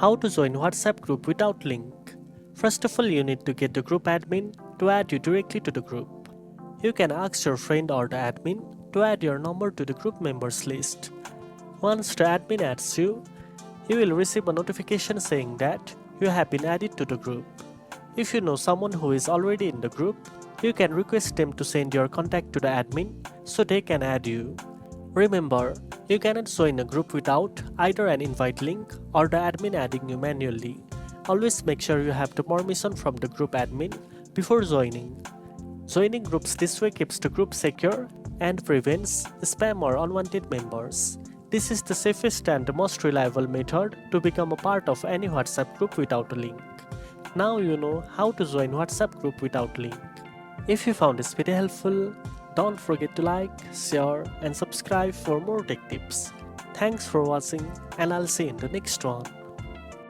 How to join WhatsApp group without link. First of all, you need to get the group admin to add you directly to the group. You can ask your friend or the admin to add your number to the group members list. Once the admin adds you, you will receive a notification saying that you have been added to the group. If you know someone who is already in the group, you can request them to send your contact to the admin so they can add you. Remember, you cannot join a group without either an invite link or the admin adding you manually. Always make sure you have the permission from the group admin before joining. Joining groups this way keeps the group secure and prevents spam or unwanted members. This is the safest and the most reliable method to become a part of any WhatsApp group without a link. Now you know how to join WhatsApp group without link. If you found this video helpful, don't forget to like, share and subscribe for more tech tips. Thanks for watching and I'll see you in the next one.